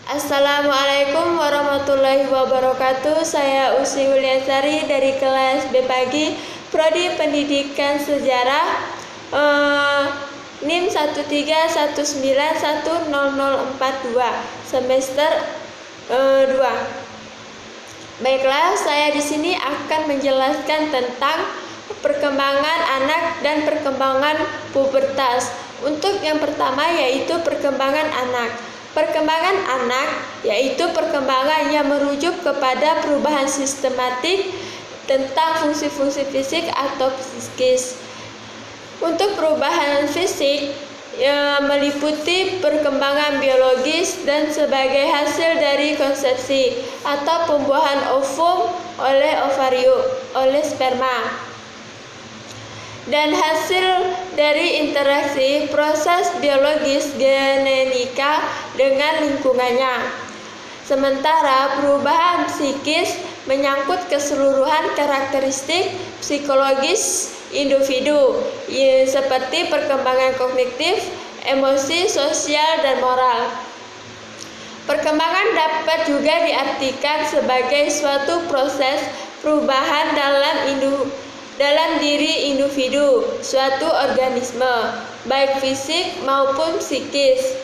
Assalamualaikum warahmatullahi wabarakatuh. Saya Usi Wuliasari dari kelas B pagi, Prodi Pendidikan Sejarah, NIM 131910042, semester 2. Baiklah, saya di sini akan menjelaskan tentang perkembangan anak dan perkembangan pubertas. Untuk yang pertama yaitu perkembangan anak. Perkembangan anak yaitu perkembangan yang merujuk kepada perubahan sistematik tentang fungsi-fungsi fisik atau psikis. Untuk perubahan fisik meliputi perkembangan biologis dan sebagai hasil dari konsepsi atau pembuahan ovum oleh sperma, dan hasil dari interaksi proses biologis genetika dengan lingkungannya. Sementara perubahan psikis menyangkut keseluruhan karakteristik psikologis individu seperti perkembangan kognitif, emosi, sosial, dan moral. Perkembangan dapat juga diartikan sebagai suatu proses perubahan dalam diri individu, suatu organisme, baik fisik maupun psikis,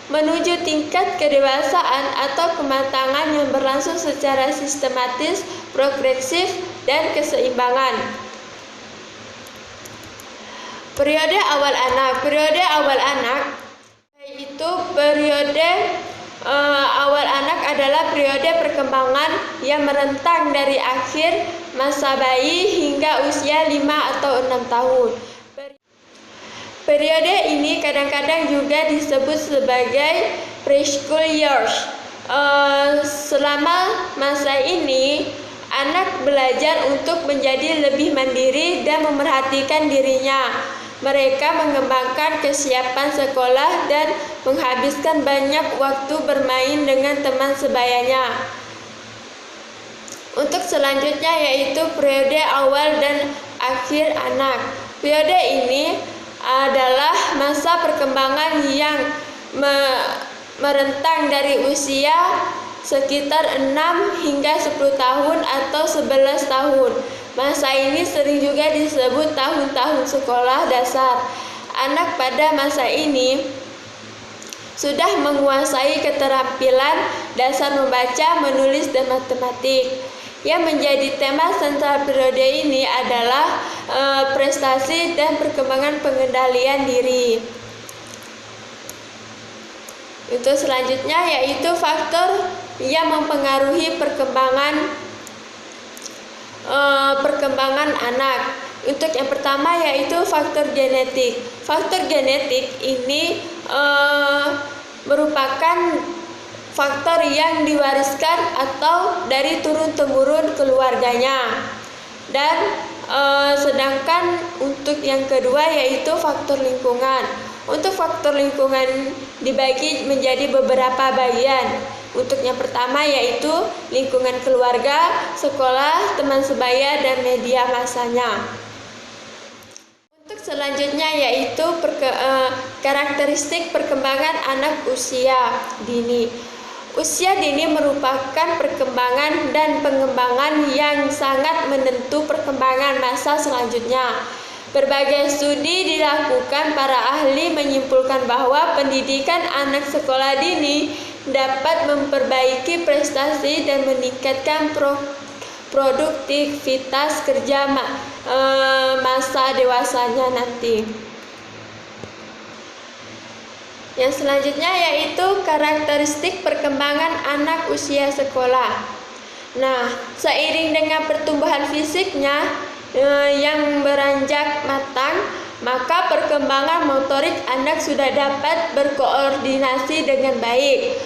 menuju tingkat kedewasaan atau kematangan yang berlangsung secara sistematis, progresif, dan keseimbangan. Periode awal anak. Periode awal anak yaitu awal anak adalah periode perkembangan yang merentang dari akhir masa bayi hingga usia 5 atau 6 tahun. Periode ini kadang-kadang juga disebut sebagai preschool years. Selama masa ini, anak belajar untuk menjadi lebih mandiri dan memerhatikan dirinya. Mereka mengembangkan kesiapan sekolah dan menghabiskan banyak waktu bermain dengan teman sebayanya. Untuk selanjutnya yaitu periode awal dan akhir anak. Periode ini adalah masa perkembangan yang merentang dari usia sekitar 6 hingga 10 tahun atau 11 tahun. Masa ini sering juga disebut tahun-tahun sekolah dasar. Anak pada masa ini sudah menguasai keterampilan dasar membaca, menulis, dan matematik. Yang menjadi tema sentral periode ini adalah prestasi dan perkembangan pengendalian diri. Itu selanjutnya yaitu faktor yang mempengaruhi perkembangan anak. Untuk yang pertama yaitu faktor genetik. Faktor genetik ini merupakan faktor yang diwariskan atau dari turun-temurun keluarganya. Dan sedangkan untuk yang kedua yaitu faktor lingkungan. Untuk faktor lingkungan dibagi menjadi beberapa bagian. Untuk yang pertama yaitu lingkungan keluarga, sekolah, teman sebaya, dan media masanya. Untuk selanjutnya yaitu karakteristik perkembangan anak usia dini. Usia dini merupakan perkembangan dan pengembangan yang sangat menentu perkembangan masa selanjutnya. Berbagai studi dilakukan, para ahli menyimpulkan bahwa pendidikan anak sekolah dini dapat memperbaiki prestasi dan meningkatkan produktivitas kerja masa dewasanya nanti. Yang selanjutnya yaitu karakteristik perkembangan anak usia sekolah. Nah, seiring dengan pertumbuhan fisiknya yang beranjak matang, maka perkembangan motorik anak sudah dapat berkoordinasi dengan baik.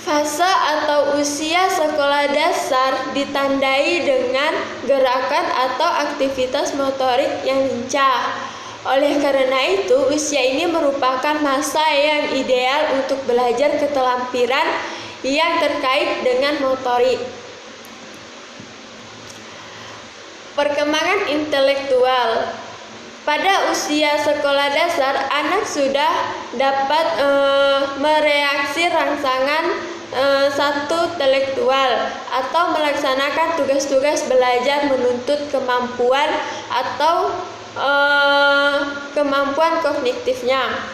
Fase atau usia sekolah dasar ditandai dengan gerakan atau aktivitas motorik yang lincah. Oleh karena itu, usia ini merupakan masa yang ideal untuk belajar keterampilan yang terkait dengan motorik. Perkembangan intelektual. Pada usia sekolah dasar, anak sudah dapat mereaksi rangsangan satu intelektual atau melaksanakan tugas-tugas belajar menuntut kemampuan atau kemampuan kognitifnya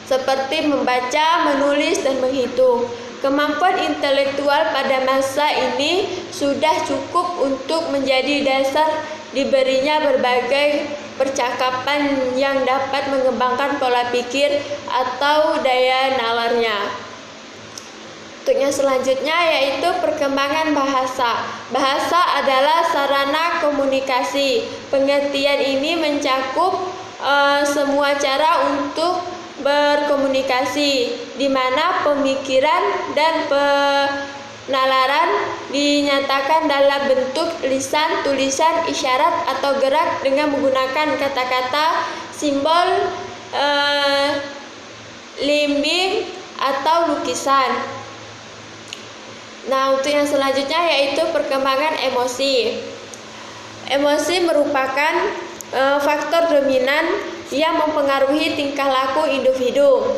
seperti membaca, menulis, dan menghitung. Kemampuan intelektual pada masa ini sudah cukup untuk menjadi dasar diberinya berbagai percakapan yang dapat mengembangkan pola pikir atau daya nalarnya. Untuk yang selanjutnya yaitu perkembangan bahasa. Bahasa adalah sarana komunikasi. Pengertian ini mencakup semua cara untuk berkomunikasi, di mana pemikiran dan penalaran dinyatakan dalam bentuk lisan, tulisan, isyarat, atau gerak dengan menggunakan kata-kata, simbol, limbing, atau lukisan. Nah, untuk yang selanjutnya yaitu perkembangan emosi. Emosi merupakan faktor dominan yang mempengaruhi tingkah laku individu.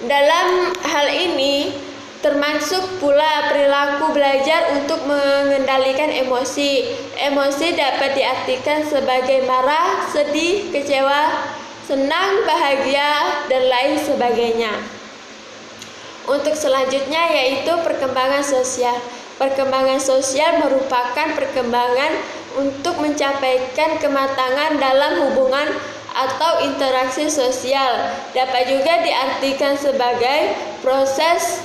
Dalam hal ini termasuk pula perilaku belajar untuk mengendalikan emosi. Emosi dapat diartikan sebagai marah, sedih, kecewa, senang, bahagia, dan lain sebagainya. Untuk selanjutnya yaitu perkembangan sosial. Perkembangan sosial merupakan perkembangan untuk mencapaikan kematangan dalam hubungan atau interaksi sosial. Dapat juga diartikan sebagai proses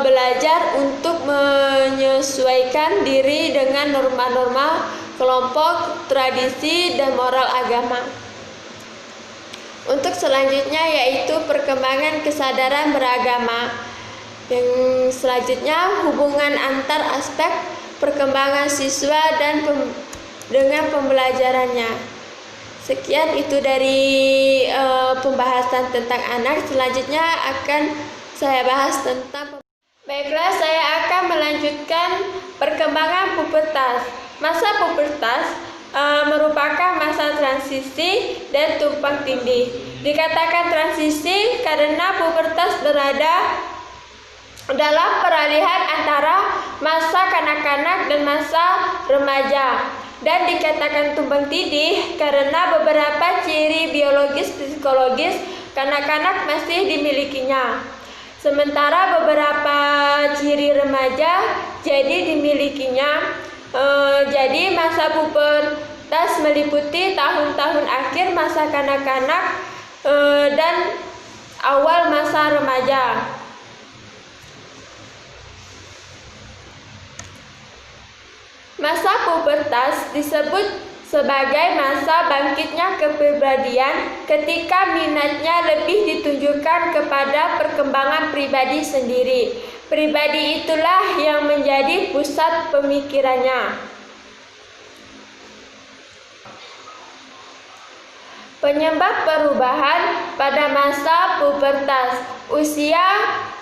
belajar untuk menyesuaikan diri dengan norma-norma kelompok, tradisi, dan moral agama. Untuk selanjutnya yaitu perkembangan kesadaran beragama. Yang selanjutnya hubungan antar aspek perkembangan siswa dan dengan pembelajarannya. Sekian itu dari pembahasan tentang anak. Selanjutnya akan saya bahas tentang. Baiklah, saya akan melanjutkan perkembangan pubertas. Masa pubertas merupakan masa transisi dan tumpang tindih. Dikatakan transisi karena pubertas berada dalam peralihan antara masa kanak-kanak dan masa remaja, dan dikatakan tumpang tindih karena beberapa ciri biologis psikologis kanak-kanak masih dimilikinya, sementara beberapa ciri remaja jadi dimilikinya. Jadi masa pubertas meliputi tahun-tahun akhir masa kanak-kanak dan awal masa remaja. Masa pubertas disebut sebagai masa bangkitnya kepribadian ketika minatnya lebih ditunjukkan kepada perkembangan pribadi sendiri. Pribadi itulah yang menjadi pusat pemikirannya. Penyebab perubahan pada masa pubertas. Usia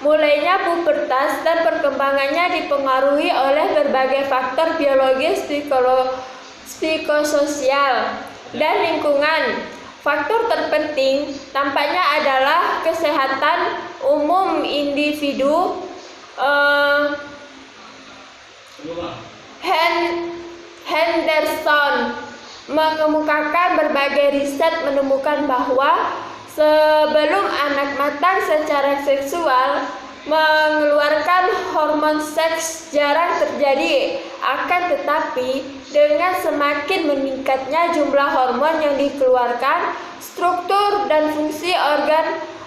mulainya pubertas dan perkembangannya dipengaruhi oleh berbagai faktor biologis, psikososial, dan lingkungan. Faktor terpenting tampaknya adalah kesehatan umum individu. Henderson mengemukakan berbagai riset menemukan bahwa sebelum anak matang secara seksual, mengeluarkan hormon seks jarang terjadi. Akan tetapi, dengan semakin meningkatnya jumlah hormon yang dikeluarkan, struktur dan fungsi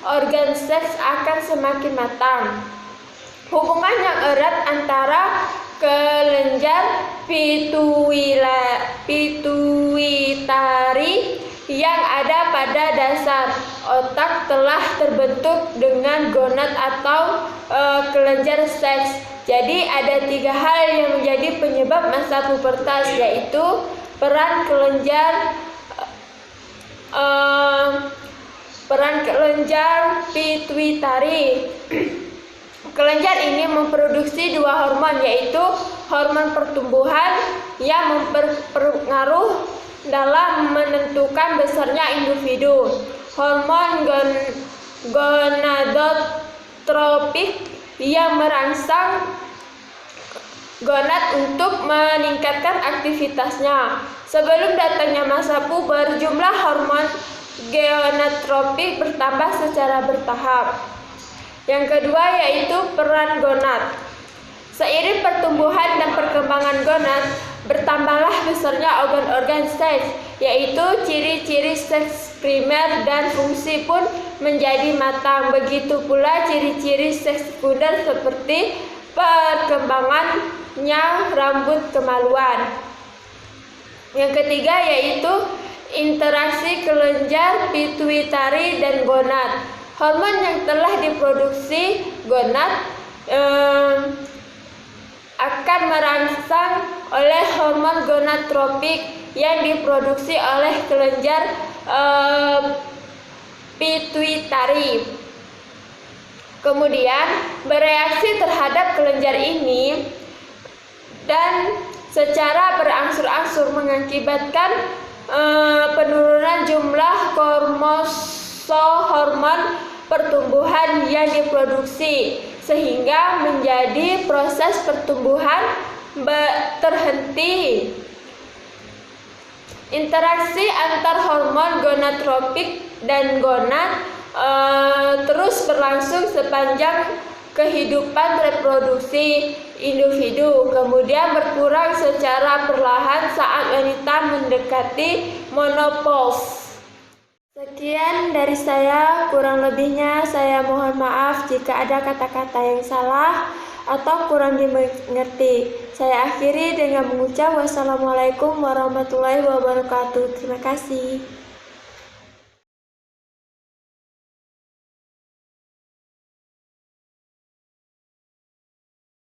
organ seks akan semakin matang. Hubungan yang erat antara kelenjar pituitari yang ada pada dasar otak telah terbentuk dengan gonad atau kelenjar seks. Jadi ada 3 hal yang menjadi penyebab masa pubertas, yaitu peran kelenjar pituitari, Kelenjar ini memproduksi dua hormon, yaitu hormon pertumbuhan yang berpengaruh dalam menentukan besarnya individu, hormon gonadotropik yang merangsang gonad untuk meningkatkan aktivitasnya. Sebelum datangnya masa puber, jumlah hormon gonadotropik bertambah secara bertahap. Yang kedua yaitu peran gonad. Seiring pertumbuhan dan perkembangan gonad, bertambahlah besarnya organ-organ seks, yaitu ciri-ciri seks primer dan fungsi pun menjadi matang. Begitu pula ciri-ciri seks sekunder seperti perkembangannya rambut kemaluan. Yang ketiga yaitu interaksi kelenjar pituitari dan gonad. Hormon yang telah diproduksi gonad akan merangsang oleh hormon gonadotropik yang diproduksi oleh kelenjar pituitari. Kemudian bereaksi terhadap kelenjar ini dan secara berangsur-angsur mengakibatkan penurunan jumlah hormon pertumbuhan yang diproduksi, sehingga menjadi proses pertumbuhan terhenti. Interaksi antar hormon gonadotropik dan gonad terus berlangsung sepanjang kehidupan reproduksi individu, kemudian berkurang secara perlahan saat wanita mendekati menopause. Sekian dari saya, kurang lebihnya saya mohon maaf jika ada kata-kata yang salah atau kurang dimengerti. Saya akhiri dengan mengucap wassalamualaikum warahmatullahi wabarakatuh. Terima kasih.